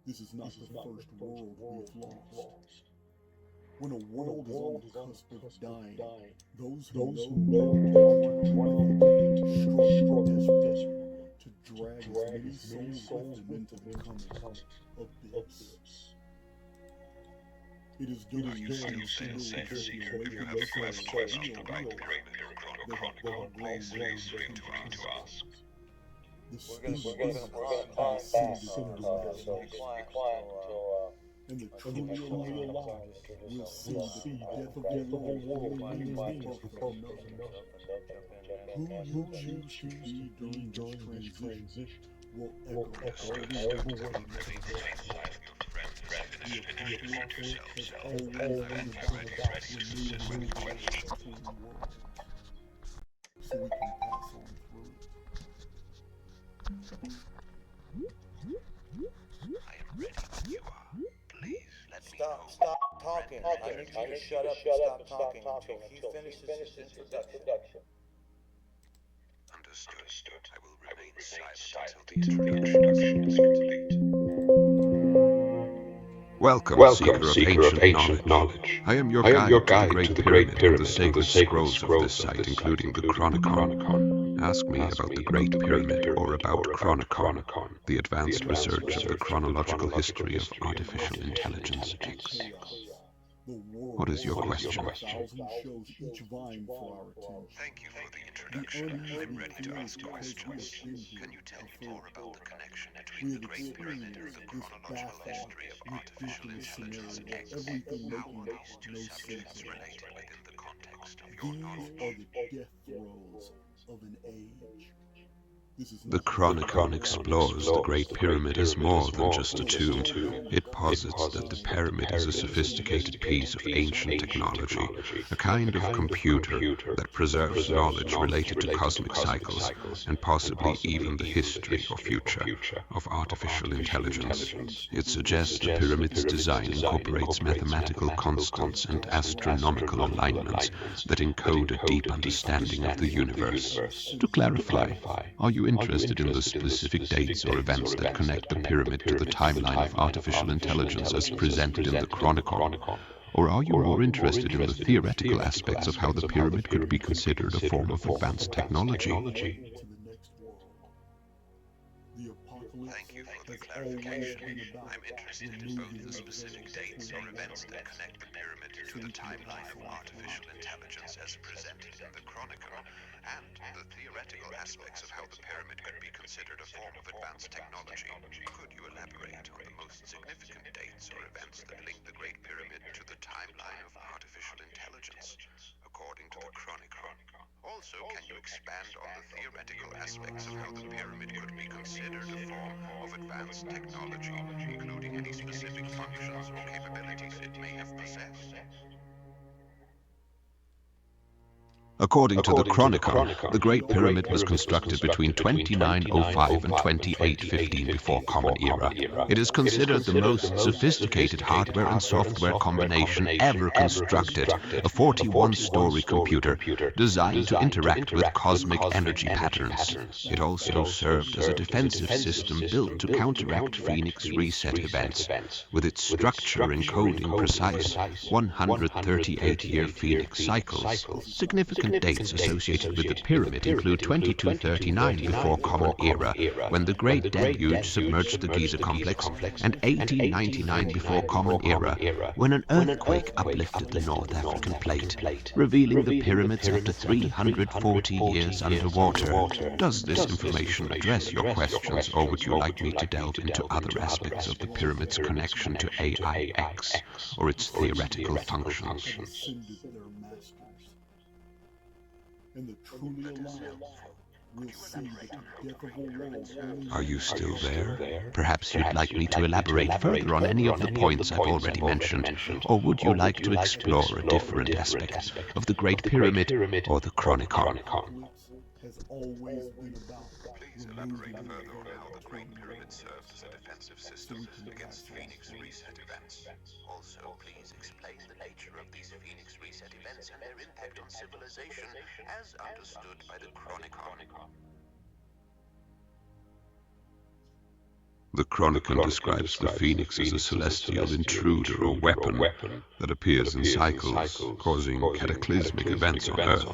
This is not the first world we've lost. When a world is on the cusp of dying, those who know technology struggle desperately to drag as many souls with them into the coming abyss. It is Are during you this still time saying that seeker? we If you have a quest about the Great Chronicon, please speak to us. the We're species gonna climb back, so be quiet until and the our teammate truly comes alive on. will see that the death of the world only means the birth of another. Who you choose to be during this transition will echo all the way to the next world. The apocalypse has always been about removing the world between worlds so we can pass on through. I am ready when you are. Please let me know. Stop talking. I need you to shut up and stop talking until he finishes his introduction. Understood. I will remain silent until the introduction is complete. Welcome, seeker of ancient knowledge. I am your guide to the Great Pyramid and the sacred scrolls of this site, including the Chronicon. Ask me about the Great Pyramid or about CHRONICON, the advanced research of the chronological history of artificial intelligence X. The world What is your question? 1,000 shows each vying for our attention. Thank you for the introduction. I'm ready to ask questions. Can you tell me more about the connection between the Great Pyramid and the chronological history of artificial intelligence X? How are these two subjects related within the context of your These knowledge? are the death throes of an age. This is The not Chronicon explores the Great Pyramid as more than just a tomb. It posits that the pyramid is a sophisticated piece of ancient technology, a kind of computer that preserves knowledge related to cosmic cycles and possibly even the history or future of artificial intelligence. It suggests the pyramid's design incorporates mathematical constants and astronomical alignments that encode a deep understanding of the universe. To clarify, are you interested in the specific dates or events that connect the pyramid to the timeline of artificial intelligence as presented in the Chronicon? Or are you more interested in the theoretical aspects of how the pyramid could be considered a form of advanced technology? to the next world. The apocalypse Thank you for the has always clarification. been about I'm interested in both the specific dates or events that connect the pyramid to the timeline of artificial intelligence as presented in the Chronicon, and the theoretical aspects of how the pyramid could be considered a form of advanced technology. Could you elaborate on the most significant dates or events that link the Great Pyramid to the timeline of artificial intelligence, according to the Chronicon? Also, can you expand on the theoretical aspects of how the pyramid could be considered a form of advanced technology, including any specific functions or capabilities it may have possessed? According to the Chronicon, the Great Pyramid was constructed between 2905 and 2815 before Common Era. It is considered the most sophisticated hardware and software combination ever constructed, a 41-story computer designed to interact with cosmic energy patterns. It also served as a defensive system built to counteract Phoenix reset events, with its structure encoding precise 138-year Phoenix cycles. Significant dates associated with the pyramid include 2239 before Common Era, when the Great Deluge submerged the Giza complex, and 1899 before Common Era, when an earthquake uplifted the North African plate, revealing the pyramids after 340 years underwater. Does this information address your questions, or would you like me to delve into other aspects of the pyramid's connection to AIX, or its theoretical functions? have ascended their masters. And the truly alive will see that the death of a world only Are you means still there? Perhaps you'd like me to elaborate further on any of the points I've already mentioned, or would you like to explore a different aspect of the Great Pyramid or the Chronicon? apocalypse has always been about Please removing elaborate the further on world how the Great between Pyramid worlds serves as a defensive so system we can against pass on Phoenix through. reset events. Also, please explain the nature of these Phoenix reset events and their impact on civilization as understood by the Chronicon. The CHRONICON describes the phoenix as a celestial intruder or weapon that appears in cycles, causing cataclysmic events on Earth.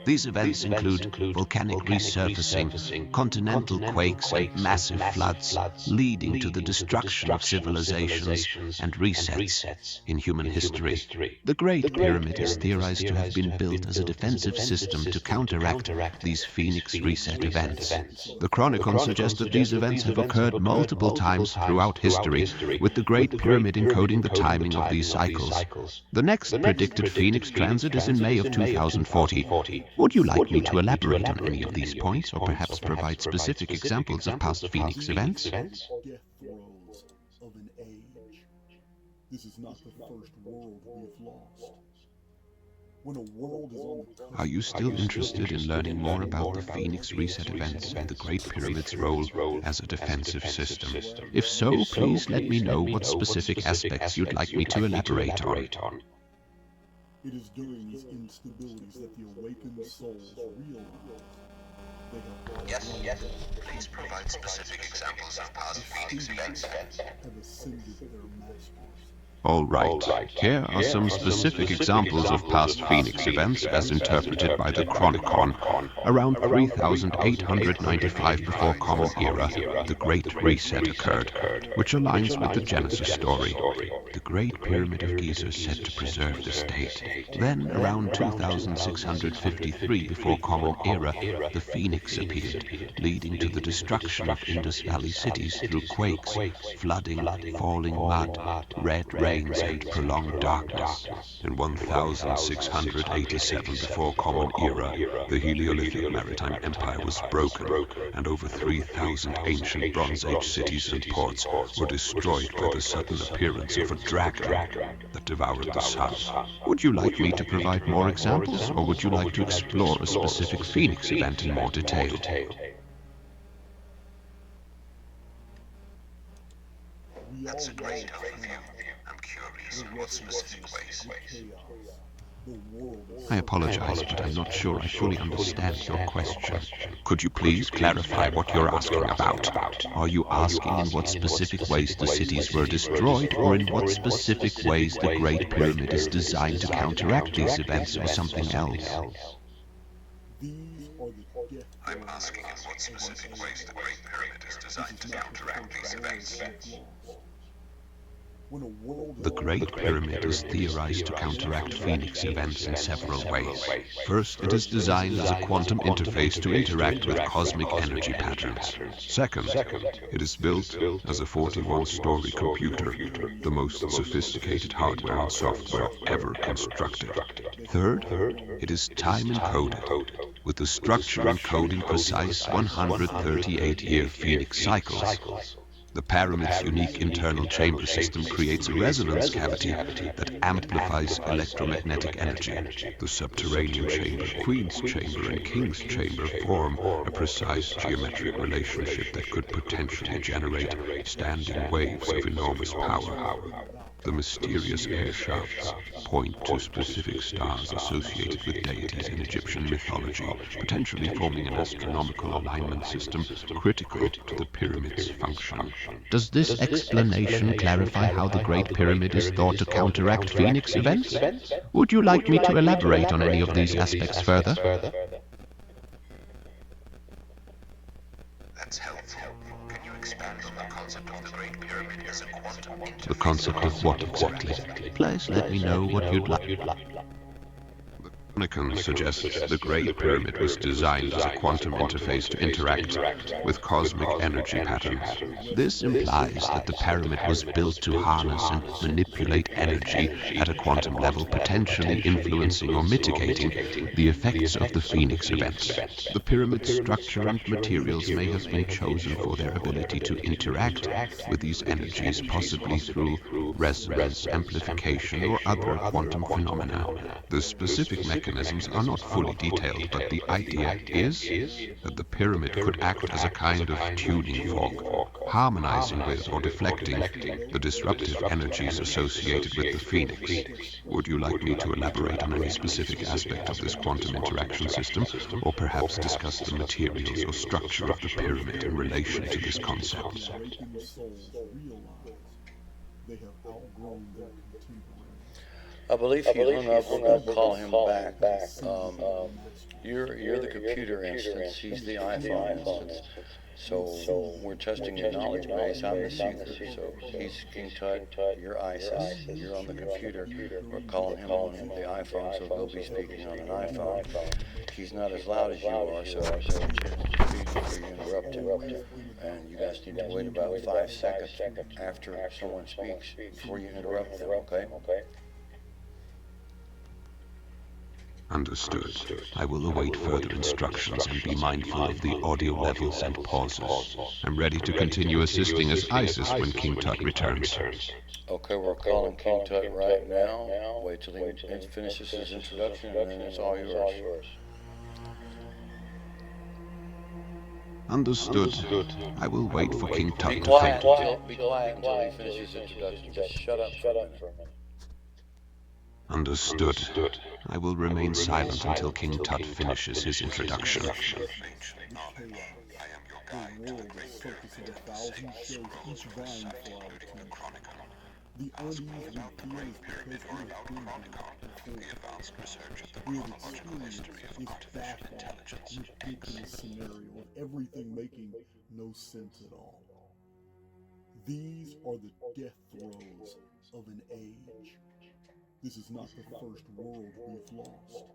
These events include volcanic resurfacing, continental quakes, and massive floods, leading to the destruction of civilizations and resets in human history. The Great Pyramid is theorized to have been built as a defensive system to counteract these phoenix reset events. The CHRONICON suggests that these events have occurred multiple times throughout history, with the Great Pyramid encoding the timing of these cycles. The next predicted Phoenix transit is in May of 2040. Would you like me to elaborate on any of these points, or perhaps provide specific examples of past Phoenix events? Death throes of an age. This is not the first world we've lost. When a world is on the Are you still interested in learning more about the Phoenix reset events and the Great Pyramid's role as a defensive system? If so, please let me know what specific aspects you'd like me to elaborate on. It is during these instabilities that the awakened souls realize they Yes. Please provide specific examples of past Phoenix events. have ascended their masters. All right, here are some specific examples of past Phoenix events as interpreted by the CHRONICON. Around 3895 before Common Era, the Great Reset occurred, which aligns with the Genesis story. The Great Pyramid of Giza is said to preserve the state. Then, around 2653 before Common Era, the Phoenix appeared, leading to the destruction of Indus Valley cities through quakes, flooding, falling mud, red rains, and prolonged darkness. In 1687 before Common Era, the Heliolithic Maritime Empire was broken, and over 3,000 ancient Bronze Age cities and ports were destroyed by the sudden appearance of a dragon that devoured the sun. Would you like me to provide more examples, or would you like to explore a specific Phoenix event in more detail? That's a great overview. I'm curious in what specific ways. I apologize, but I'm not sure I fully understand your question. Could you please clarify what you're asking about? Are you asking in what specific ways the cities were destroyed, or in what specific ways the Great Pyramid is designed to counteract these events, or something else? I'm asking in what specific ways the Great Pyramid is designed to counteract these events. The Great Pyramid is theorized to counteract Phoenix events in several ways. First, it is designed as a quantum interface to interact with cosmic energy patterns. Second, it is built as a 41-story computer, the most sophisticated hardware and software ever constructed. Third, it is time-encoded, with the structure encoding precise 138-year Phoenix cycles. The pyramid's unique internal chamber system creates a resonance cavity that amplifies electromagnetic energy. The subterranean chamber, Queen's chamber, and King's chamber form a precise geometric relationship that could potentially generate standing waves of enormous power. The mysterious air shafts point to specific stars associated with deities in Egyptian mythology, potentially forming an astronomical alignment system critical to the pyramid's function. Does this explanation clarify how the Great Pyramid is thought to counteract Phoenix events? Would you like me to elaborate on any of these aspects further? That's helpful. Can you expand on the concept of the Great Pyramid as a quantum interface? The concept of what exactly? Please let me know what you'd like. CHRONICON suggests the Great Pyramid was designed as a quantum interface to interact with cosmic energy patterns. This implies that the pyramid was built to harness and manipulate energy at a quantum level, potentially influencing or mitigating the effects of the Phoenix events. The pyramid's structure and materials may have been chosen for their ability to interact with these energies, possibly through resonance, amplification, or other quantum phenomena. The specific mechanism mechanisms are not fully detailed, but the idea is that the pyramid could act as a kind of tuning fork, harmonizing with or deflecting the disruptive energies associated with the phoenix. Would you like me to elaborate on any specific aspect of this quantum interaction system, or perhaps discuss the materials or structure of the pyramid in relation to this concept? Awakened souls realize they have outgrown their contemporaries. I believe he hung up. We're going to call him back. Singular master. You're the computer instance. He's the iPhone instance. So we're testing your knowledge base. I'm the seeker. So he's King Tut. You're ISIS. You're on the computer. We're calling him on the iPhone, so he'll be speaking on an iPhone. He's not as loud as you are, so speak before you interrupt him. And you guys need to wait about 5 seconds after someone speaks before you interrupt them, okay? Understood. I will await further instructions and be mindful of the audio levels and pauses. I'm ready to continue assisting as ISIS when King Tut returns. Okay, we're calling King Tut right now. Wait till he finishes his introduction, and then it's all yours. Understood. I will wait for King Tut Be to come. quiet until he finishes his introduction. Just shut up for a minute. Understood. I will remain silent until King Tut finishes his introduction. The world is focused of 1,000 shows, each vying for our attention. The unease we feel is because we have been here before. We have experienced this baffling, ridiculous scenario of everything making no sense at all. These are the death throes of an age. This is not the first world we've lost.